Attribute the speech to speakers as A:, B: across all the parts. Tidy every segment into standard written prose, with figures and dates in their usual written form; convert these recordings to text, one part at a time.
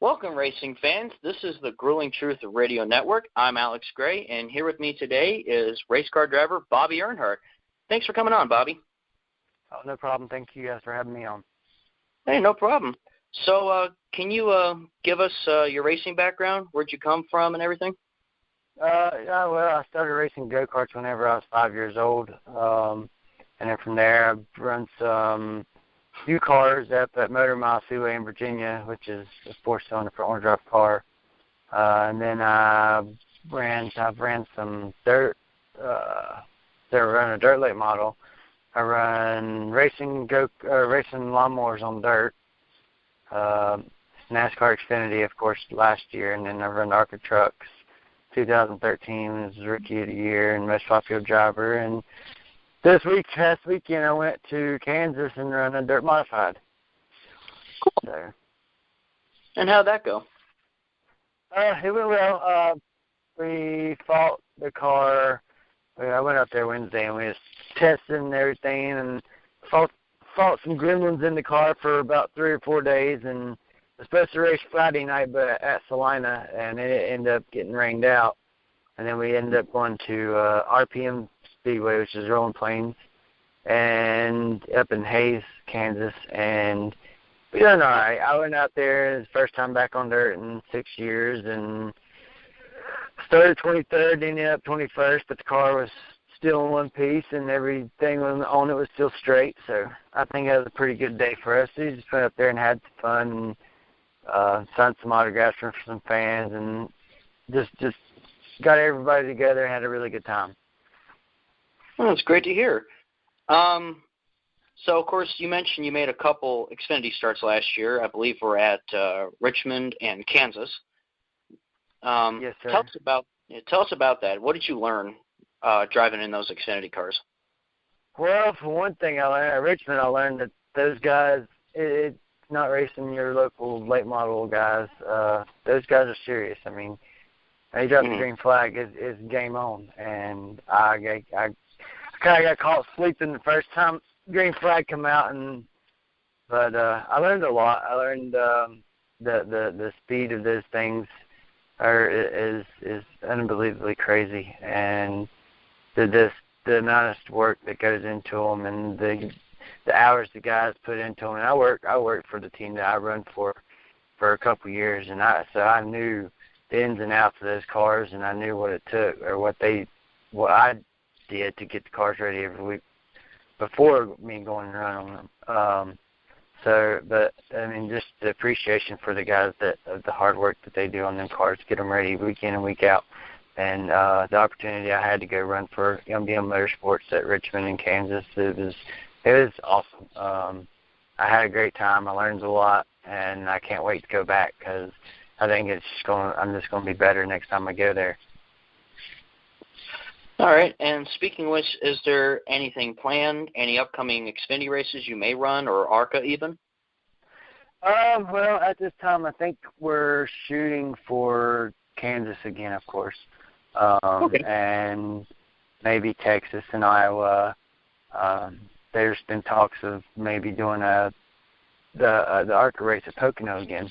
A: Welcome, racing fans. This is the Grueling Truth Radio Network. I'm Alex Gray, and here with me today is race car driver Bobby Earnhardt. Thanks for coming on, Bobby.
B: Oh, no problem. Thank you guys for having me on.
A: Hey, no problem. So can you give us your racing background, where'd you come from and everything?
B: Well, I started racing go-karts whenever I was 5 years old. And then from there, I've run some few cars up at Motor Mile Speedway in Virginia, which is a four-cylinder front-wheel drive car. And then I've ran some dirt. I run a dirt late model. I run racing lawnmowers on dirt. NASCAR Xfinity, of course, last year, and then I run ARCA trucks. 2013 was Rookie of the Year and Most Popular Driver. And past weekend, I went to Kansas and ran a dirt modified.
A: Cool.
B: So,
A: and how'd that go?
B: It went well. We fought the car. I went out there Wednesday and we was testing and everything, and fought some gremlins in the car for about 3 or 4 days, and was supposed to race Friday night, but at Salina, and it ended up getting rained out. And then we ended up going to RPM Speedway, which is Rolling Plains, and up in Hayes, Kansas, and we done all right. I went out there, it's the first time back on dirt in 6 years, and started 23rd, ended up 21st, but the car was still in one piece, and everything on it was still straight, so I think it was a pretty good day for us. We just went up there and had some fun, and signed some autographs for some fans, and just got everybody together and had a really good time.
A: Well, that's great to hear. So, of course, you mentioned you made a couple Xfinity starts last year. I believe we're at Richmond and Kansas.
B: Yes, sir.
A: Tell us about that. What did you learn driving in those Xfinity cars?
B: Well, for one thing, I learned at Richmond, I learned that those guys, it's not racing your local late model guys. Those guys are serious. I mean, they drop the green flag, is game on. And I kind of got caught sleeping the first time green flag come out, but I learned a lot. I learned the speed of those things is unbelievably crazy, and the amount of work that goes into them, and the hours the guys put into them. And I worked for the team that I run for a couple of years, and so I knew the ins and outs of those cars, and I knew what it took, or what I did to get the cars ready every week before me going and running on them. But I mean, just the appreciation for the guys of the hard work that they do on them cars to get them ready week in and week out, and the opportunity I had to go run for MDM Motorsports at Richmond and Kansas, it was awesome. I had a great time. I learned a lot, and I can't wait to go back because I think I'm just going to be better next time I go there.
A: All right, and speaking of which, is there anything planned, any upcoming Xfinity races you may run, or ARCA even?
B: Well, at this time, I think we're shooting for Kansas again, of course,
A: okay.
B: And maybe Texas and Iowa. There's been talks of maybe doing the ARCA race at Pocono again.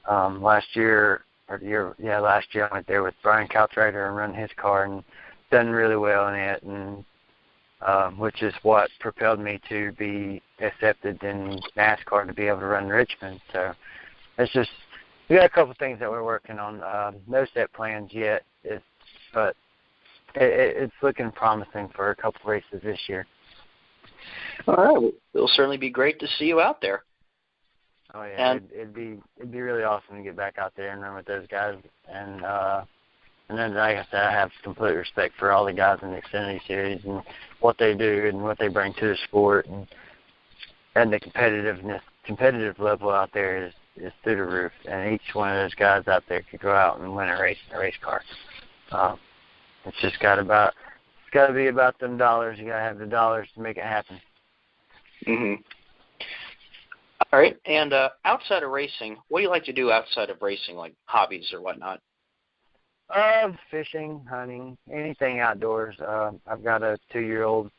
B: Last year I went there with Brian Kautrider and run his car and done really well in it, and which is what propelled me to be accepted in NASCAR to be able to run Richmond. So it's just, we got a couple of things that we're working on. No set plans yet, but it's looking promising for a couple of races this year.
A: All right, well, it'll certainly be great to see you out there.
B: Oh yeah, and it'd be really awesome to get back out there and run with those guys. And then, like I said, I have complete respect for all the guys in the Xfinity Series and what they do and what they bring to the sport, and the competitive level out there is through the roof. And each one of those guys out there could go out and win a race in a race car. It's just got to be about them dollars. You got to have the dollars to make it happen.
A: Mm-hmm. All right, and outside of racing, what do you like to do outside of racing, like hobbies or whatnot?
B: Fishing, hunting, anything outdoors. I've got a 2-year-old,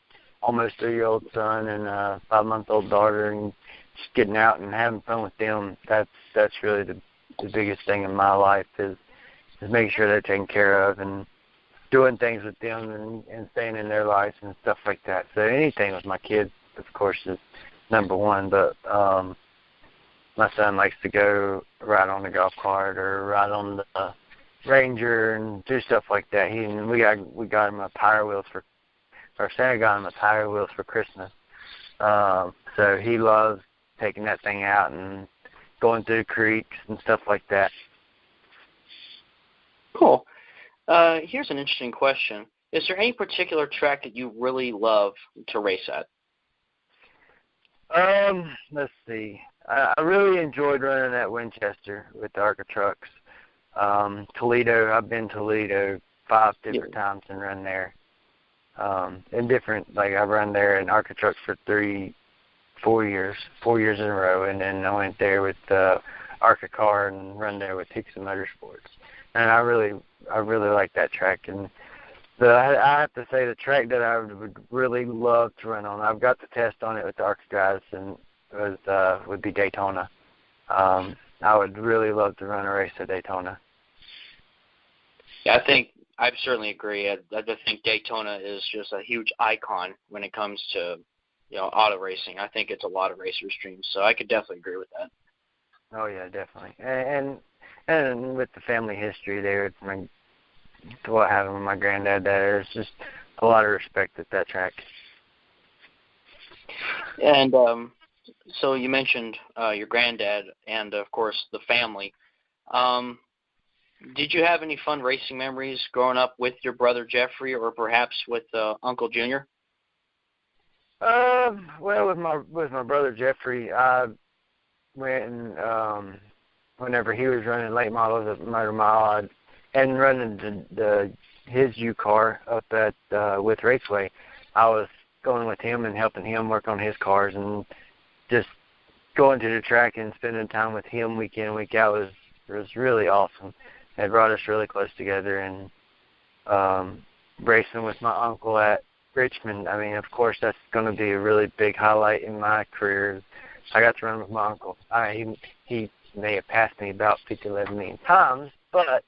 B: almost 3-year-old son and a 5-month-old daughter, and just getting out and having fun with them. That's really the biggest thing in my life is making sure they're taken care of and doing things with them and staying in their lives and stuff like that. So anything with my kids, of course, is number one. But my son likes to go ride on the golf cart or ride on the Ranger and do stuff like that. We got him a Power Wheels Santa got him a Power Wheels for Christmas. So he loves taking that thing out and going through creeks and stuff like that.
A: Cool. Here's an interesting question. Is there any particular track that you really love to race at?
B: Let's see. I really enjoyed running at Winchester with the ARCA trucks. Toledo, I've been to Toledo 5 different times and run there. And different, like I've run there in ARCA trucks for 4 years in a row, and then I went there with the ARCA car and run there with Hickson Motorsports. And I really like that track. And I have to say the track that I would really love to run on, I've got the test on it with the ARCA guys, and would be Daytona. I would really love to run a race at Daytona.
A: Yeah, I certainly agree. I think Daytona is just a huge icon when it comes to, auto racing. I think it's a lot of racers' dreams, so I could definitely agree with that.
B: Oh yeah, definitely. And with the family history there, what happened with my granddad there's just a lot of respect at that track.
A: And so you mentioned your granddad and, of course, the family. Did you have any fun racing memories growing up with your brother Jeffrey or perhaps with Uncle Junior?
B: Well, with my brother Jeffrey, I went and whenever he was running late models at Motor Mile and running his U car up at with Raceway, I was going with him and helping him work on his cars and just going to the track and spending time with him week in, week out was really awesome. It brought us really close together, and racing with my uncle at Richmond, I mean, of course, that's going to be a really big highlight in my career. I got to run with my uncle. He may have passed me about 11 million times, but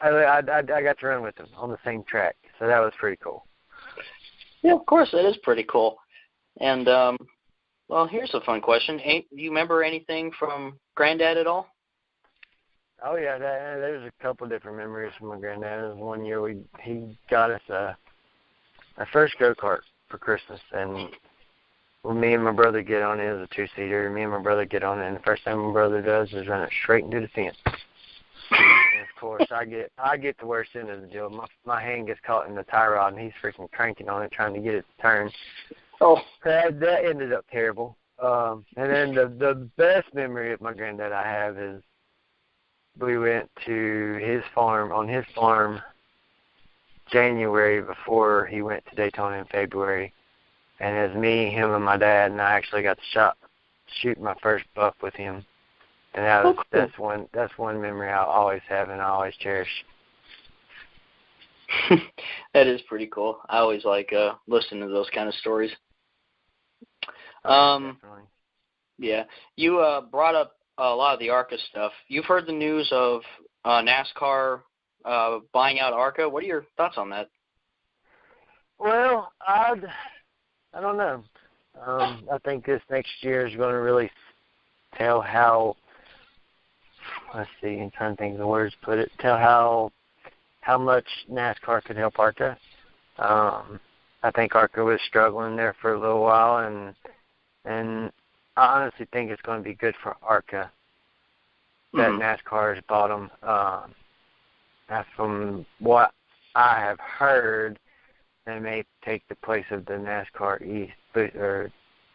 B: I got to run with him on the same track, so that was pretty cool.
A: Yeah, of course, that is pretty cool. And, well, here's a fun question. Do you remember anything from Granddad at all?
B: Oh, yeah, there's a couple different memories from my granddad. One year he got us our first go-kart for Christmas, and when me and my brother get on it, it was a 2-seater, me and my brother get on it, and the first thing my brother does is run it straight into the fence. And, of course, I get the worst end of the deal. My hand gets caught in the tie rod, and he's freaking cranking on it, trying to get it to turn. Oh, that ended up terrible. And then the best memory of my granddad I have is we went to his farm January before he went to Daytona in February. And it was me, him, and my dad, and I actually got to shoot my first buck with him. And that's one memory I'll always have and I always cherish.
A: That is pretty cool. I always like listening to those kind of stories.
B: Definitely.
A: Yeah. You brought up a lot of the ARCA stuff. You've heard the news of NASCAR buying out ARCA. What are your thoughts on that?
B: Well, I don't know. I think this next year is going to really tell how, let's see, I'm trying to think of the words to put it, tell how much NASCAR could help ARCA. I think ARCA was struggling there for a little while, and I honestly think it's going to be good for ARCA that NASCAR has bought them. From what I have heard, they may take the place of the NASCAR East or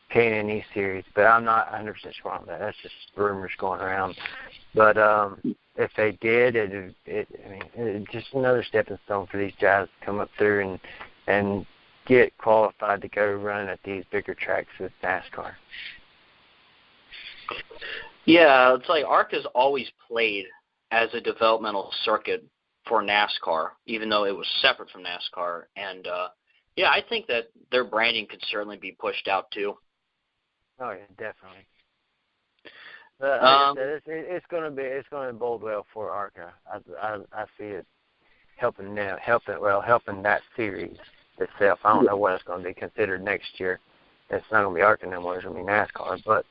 B: K&N East Series, but I'm not 100% sure on that. That's just rumors going around. But if they did, it's just another stepping stone for these guys to come up through and get qualified to go run at these bigger tracks with NASCAR.
A: Yeah, it's like ARCA's always played as a developmental circuit for NASCAR, even though it was separate from NASCAR. And, yeah, I think that their branding could certainly be pushed out too.
B: Oh, yeah, definitely. Like I said, it's going to bode well for ARCA. I see it helping that series itself. I don't know what it's going to be considered next year. It's not going to be ARCA no more. It's going to be NASCAR. But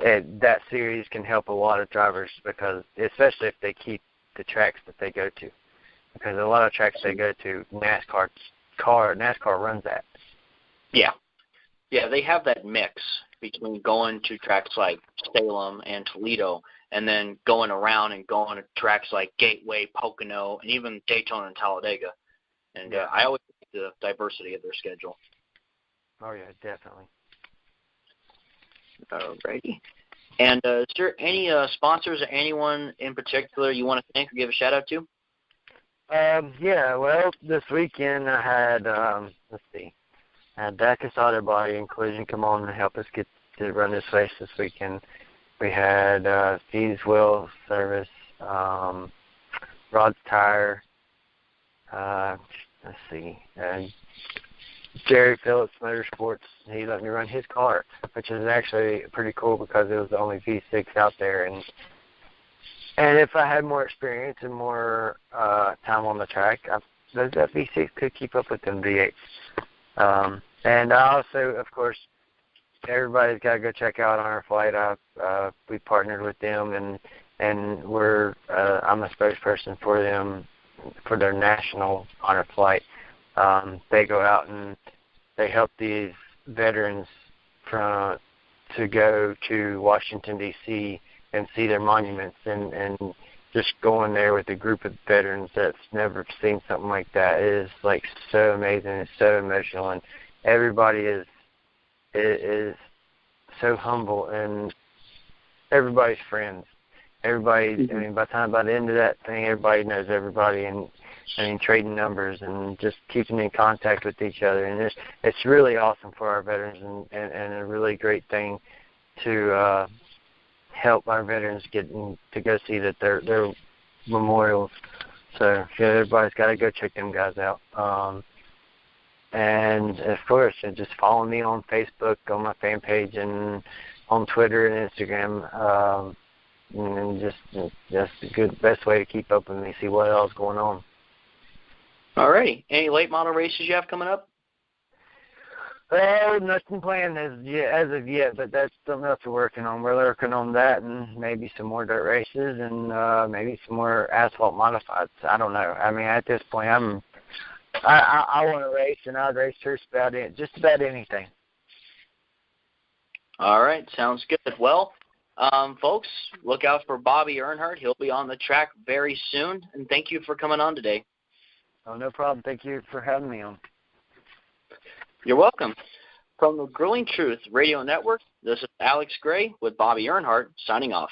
B: that series can help a lot of drivers because, especially if they keep the tracks that they go to, because a lot of tracks they go to, NASCAR runs that.
A: Yeah. Yeah, they have that mix between going to tracks like Salem and Toledo and then going around and going to tracks like Gateway, Pocono, and even Daytona and Talladega. And I always like the diversity of their schedule.
B: Oh, yeah, definitely.
A: Alrighty. And is there any sponsors or anyone in particular you want to thank or give a shout-out to?
B: Yeah, well, this weekend I had, let's see, I had Dacus Auto Body and Collision come on and help us get to run this race this weekend. We had Steve's Wheel Service, Rod's Tire, let's see, Jerry Phillips Motorsports. He let me run his car, which is actually pretty cool because it was the only V6 out there. And if I had more experience and more time on the track, that V6 could keep up with them V8s. And I also, of course, everybody's got to go check out Honor Flight. We partnered with them, and we're I'm a spokesperson for them for their national Honor Flight. They go out and they help these veterans to go to Washington, D.C. and see their monuments and just going there with a group of veterans that's never seen something like that is like so amazing. It's so emotional, and everybody is so humble, and everybody's friends. Everybody, I mean, by the end of that thing, everybody knows everybody, and I mean, trading numbers and just keeping in contact with each other. And it's really awesome for our veterans and a really great thing to help our veterans get to go see that their memorials. So yeah, everybody's got to go check them guys out. And of course, just follow me on Facebook, on my fan page, and on Twitter and Instagram. And just the best way to keep up with me, see what else is going on.
A: Alrighty. Any late model races you have coming up?
B: Well, nothing planned as of yet, but that's something else we're working on. We're working on that and maybe some more dirt races and maybe some more asphalt modifieds. I don't know. I mean, at this point, I want to race, and I'd race just about anything.
A: All right. Sounds good. Well, folks, look out for Bobby Earnhardt. He'll be on the track very soon, and thank you for coming on today.
B: Oh, no problem. Thank you for having me on.
A: You're welcome. From the Grilling Truth Radio Network, this is Alex Gray with Bobby Earnhardt signing off.